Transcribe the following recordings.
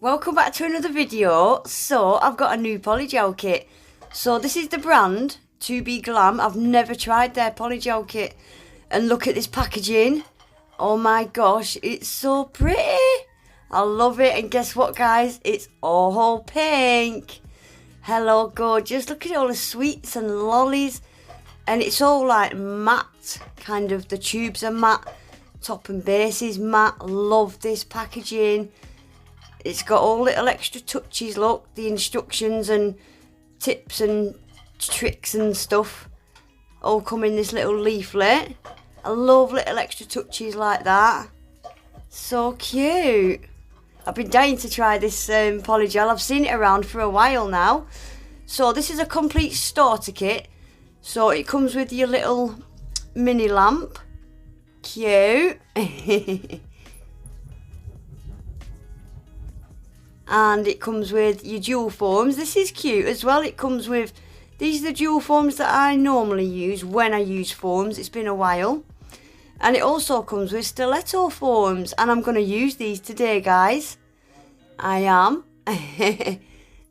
Welcome back to another video. So I've got a new Polygel kit. So this is the brand ToBeGlam. I've never tried their Polygel kit. And look at this packaging. Oh my gosh, it's so pretty. I love it. And guess what, guys? It's all pink. Hello, gorgeous. Look at all the sweets and lollies. And it's all like matte. Kind of, the tubes are matte. Top and base is matte. Love this packaging. It's got all little extra touches, look, the instructions and tips and tricks and stuff all come in this little leaflet. I love little extra touches like that. So cute. I've been dying to try this Polygel. I've seen it around for a while now. So this is a complete starter kit. So it comes with your little mini lamp. Cute. And it comes with your jewel forms. This is cute as well. It comes with, these are the jewel forms that I normally use when I use forms. It's been a while. And it also comes with stiletto forms. And I'm going to use these today, guys. I am.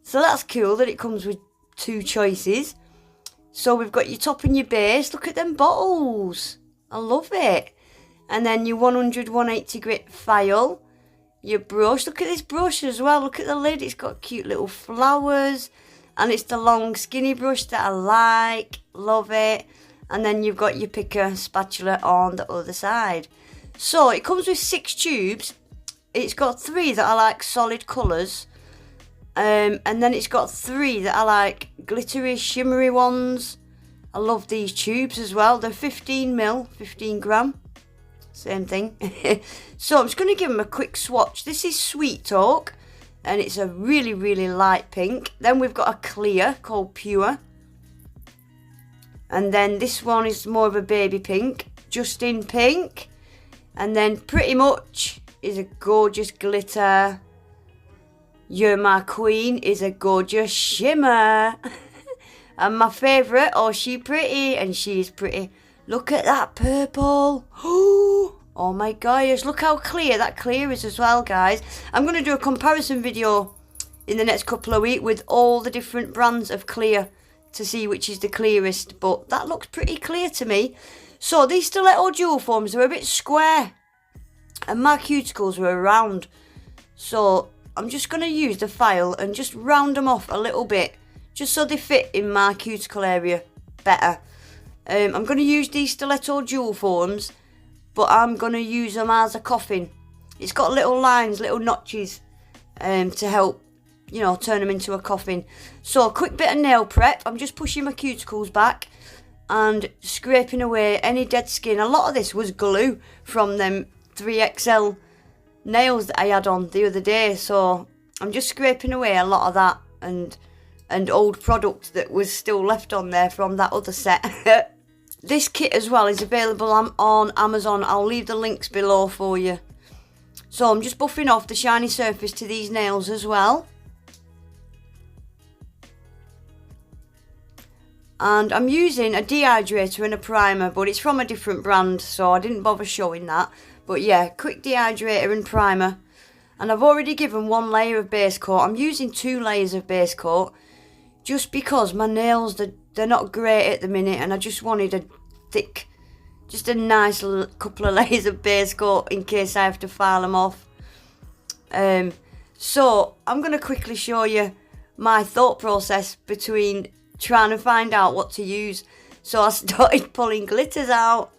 So that's cool that it comes with two choices. So we've got your top and your base. Look at them bottles. I love it. And then your 100, 180 grit file. Your brush, look at this brush as well, look at the lid, it's got cute little flowers, and it's the long skinny brush that I like, love it. And then you've got your picker spatula on the other side. So it comes with 6 tubes. It's got 3 that I like solid colours, and then it's got 3 that I like glittery shimmery ones. I love these tubes as well. They're 15ml, 15 gram. Same thing. So I'm just going to give them a quick swatch. This is Sweet Talk, and it's a really, really light pink. Then we've got a clear called Pure. And then this one is more of a baby pink, just in pink. And then Pretty Much is a gorgeous glitter. You're My Queen is a gorgeous shimmer. And my favourite, Oh She Pretty, and she's pretty. Look at that purple. Oh my gosh, look how clear that clear is as well, guys. I'm going to do a comparison video in the next couple of weeks with all the different brands of clear to see which is the clearest. But that looks pretty clear to me. So these stiletto jewel forms are a bit square. And my cuticles are round. So I'm just going to use the file and just round them off a little bit. Just so they fit in my cuticle area better. I'm going to use these stiletto jewel forms, but I'm going to use them as a coffin. It's got little lines, little notches to help, you know, turn them into a coffin. So a quick bit of nail prep. I'm just pushing my cuticles back and scraping away any dead skin. A lot of this was glue from them 3XL nails that I had on the other day. So I'm just scraping away a lot of that and old product that was still left on there from that other set. This kit as well is available on Amazon. I'll leave the links below for you. So I'm just buffing off the shiny surface to these nails as well. And I'm using a dehydrator and a primer, but it's from a different brand, so I didn't bother showing that. But yeah, quick dehydrator and primer. And I've already given 1 layer of base coat. I'm using 2 layers of base coat. Just because my nails, they're not great at the minute, and I just wanted a thick, just a nice couple of layers of base coat in case I have to file them off. So I'm going to quickly show you my thought process between trying to find out what to use. So I started pulling glitters out.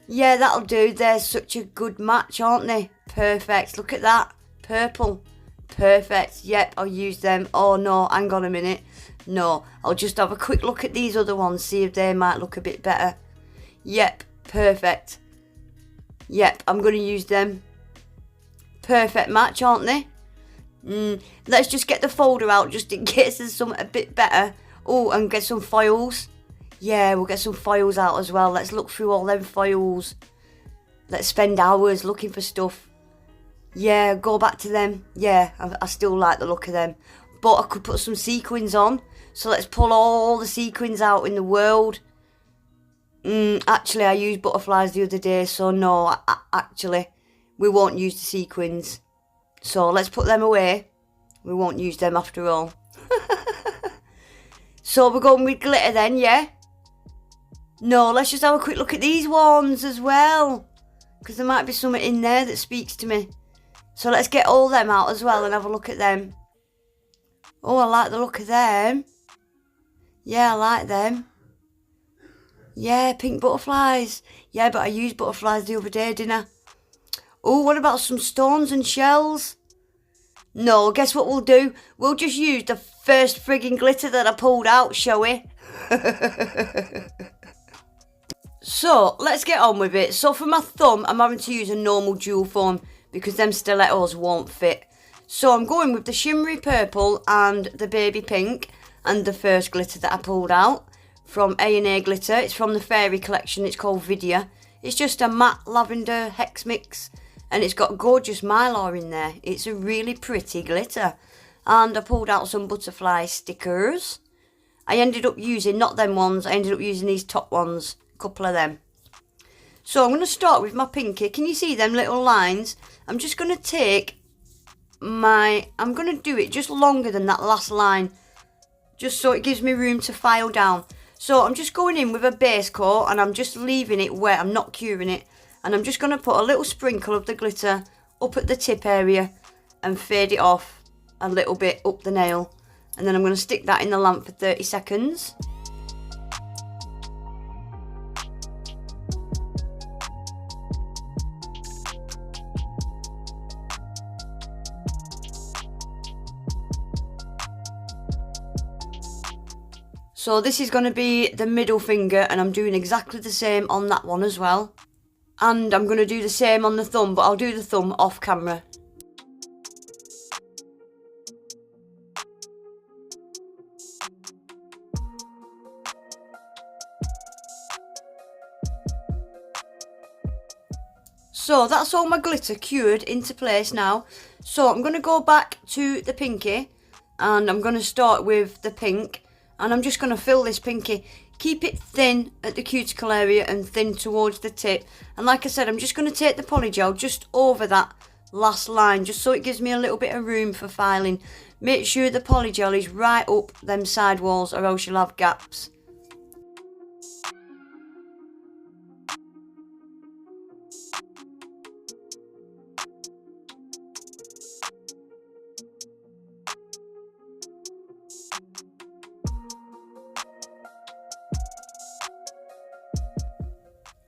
Yeah, that'll do. They're such a good match, aren't they? Perfect. Look at that. Purple. Perfect. Yep, I'll use them. Oh no, hang on a minute. No, I'll just have a quick look at these other ones, see if they might look a bit better. Yep, perfect. Yep, I'm going to use them. Perfect match, aren't they? Let's just get the folder out just in case there's something a bit better. Oh, and get some foils. Yeah, we'll get some foils out as well. Let's look through all them foils. Let's spend hours looking for stuff. Yeah, go back to them. Yeah, I still like the look of them. But I could put some sequins on. So let's pull all the sequins out in the world. Actually, I used butterflies the other day. So no, actually, we won't use the sequins. So let's put them away. We won't use them after all. So we're going with glitter then, yeah? No, let's just have a quick look at these ones as well. Because there might be something in there that speaks to me. So let's get all them out as well and have a look at them. Oh, I like the look of them. Yeah, I like them. Yeah, pink butterflies. Yeah, but I used butterflies the other day, didn't I? Oh, what about some stones and shells? No, guess what we'll do? We'll just use the first frigging glitter that I pulled out, shall we? So, let's get on with it. So for my thumb, I'm having to use a normal jewel form because them stilettos won't fit. So I'm going with the shimmery purple and the baby pink and the first glitter that I pulled out from A&A Glitter. It's from the Fairy collection. It's called Vidya. It's just a matte lavender hex mix and it's got gorgeous mylar in there. It's a really pretty glitter. And I pulled out some butterfly stickers. I ended up using, not them ones, I ended up using these top ones. Couple of them. So I'm going to start with my pinky. Can you see them little lines? I'm just going to take I'm going to do it just longer than that last line, just so it gives me room to file down. So I'm just going in with a base coat and I'm just leaving it wet. I'm not curing it, and I'm just going to put a little sprinkle of the glitter up at the tip area and fade it off a little bit up the nail, and then I'm going to stick that in the lamp for 30 seconds. So this is going to be the middle finger, and I'm doing exactly the same on that one as well. And I'm going to do the same on the thumb, but I'll do the thumb off camera. So that's all my glitter cured into place now. So I'm going to go back to the pinky and I'm going to start with the pink. And I'm just going to fill this pinky. Keep it thin at the cuticle area and thin towards the tip. And like I said, I'm just going to take the polygel just over that last line, just so it gives me a little bit of room for filing. Make sure the polygel is right up them side walls or else you'll have gaps.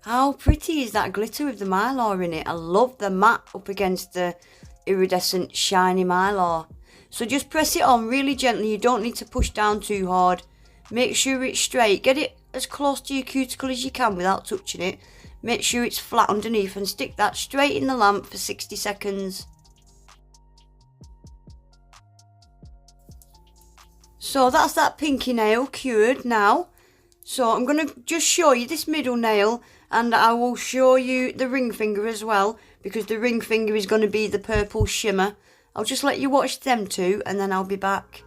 How pretty is that glitter with the mylar in it? I love the matte up against the iridescent shiny mylar. So just press it on really gently. You don't need to push down too hard. Make sure it's straight. Get it as close to your cuticle as you can without touching it. Make sure it's flat underneath and stick that straight in the lamp for 60 seconds. So that's that pinky nail cured now. So I'm going to just show you this middle nail, and I will show you the ring finger as well, because the ring finger is going to be the purple shimmer. I'll just let you watch them two and then I'll be back.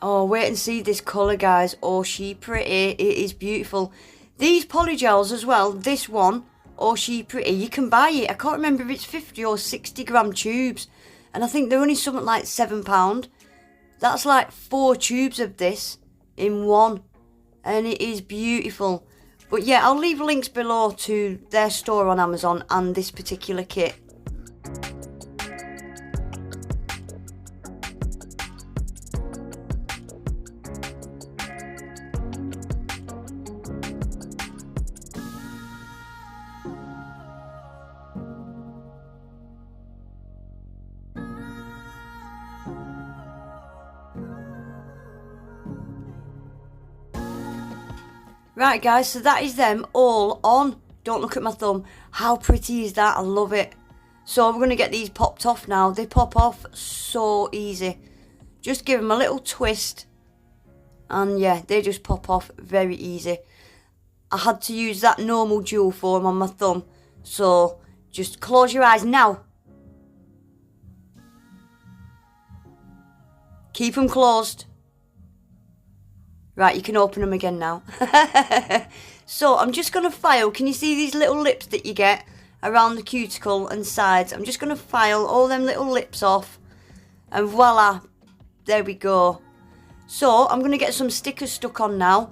Oh, wait and see this colour, guys. Oh, she pretty. It is beautiful. These polygels as well, this one, oh, she pretty. You can buy it. I can't remember if it's 50 or 60 gram tubes. And I think they're only something like £7. That's like 4 tubes of this in one. And it is beautiful. But yeah, I'll leave links below to their store on Amazon and this particular kit. Right guys, so that is them all on. Don't look at my thumb. How pretty is that? I love it. So we're going to get these popped off now. They pop off so easy. Just give them a little twist. And yeah, they just pop off very easy. I had to use that normal jewel form on my thumb. So just close your eyes now. Keep them closed. Right, you can open them again now. So I'm just going to file. Can you see these little lips that you get around the cuticle and sides? I'm just going to file all them little lips off. And voila. There we go. So I'm going to get some stickers stuck on now.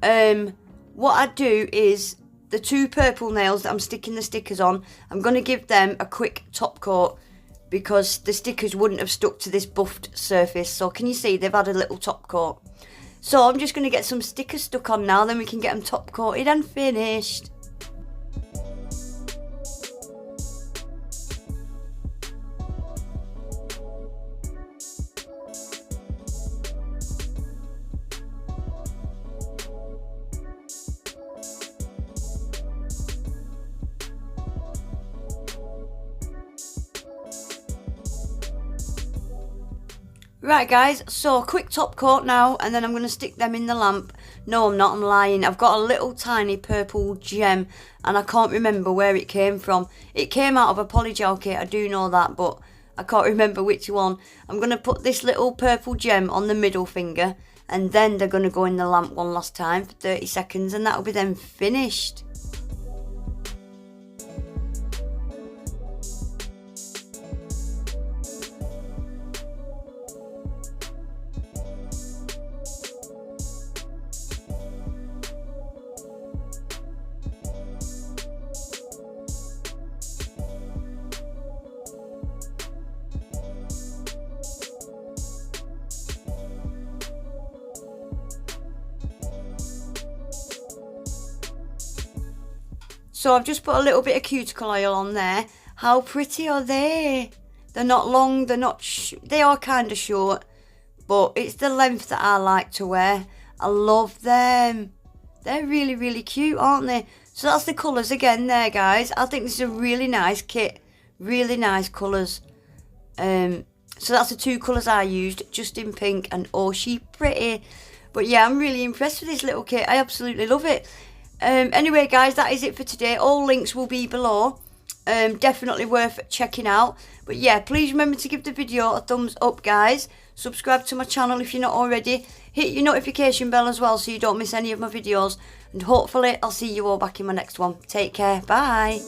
What I do is the 2 purple nails that I'm sticking the stickers on, I'm going to give them a quick top coat because the stickers wouldn't have stuck to this buffed surface. So can you see they've had a little top coat. So I'm just going to get some stickers stuck on now, then we can get them top coated and finished. Right guys, so quick top coat now, and then I'm going to stick them in the lamp. No, I'm not, I'm lying. I've got a little tiny purple gem, and I can't remember where it came from. It came out of a Polygel kit, I do know that, but I can't remember which one. I'm going to put this little purple gem on the middle finger, and then they're going to go in the lamp one last time for 30 seconds, and that'll be them finished. So I've just put a little bit of cuticle oil on there. How pretty are they? They're not long, they're not, they are kind of short, but it's the length that I like to wear. I love them. They're really, really cute, aren't they? So that's the colours again there, guys. I think this is a really nice kit. Really nice colours. So that's the 2 colours I used, just in pink and oh, she pretty. But yeah, I'm really impressed with this little kit. I absolutely love it. Anyway guys, that is it for today. All links will be below. Definitely worth checking out. But yeah, please remember to give the video a thumbs up guys. Subscribe to my channel if you're not already. Hit your notification bell as well so you don't miss any of my videos. And hopefully I'll see you all back in my next one. Take care. Bye.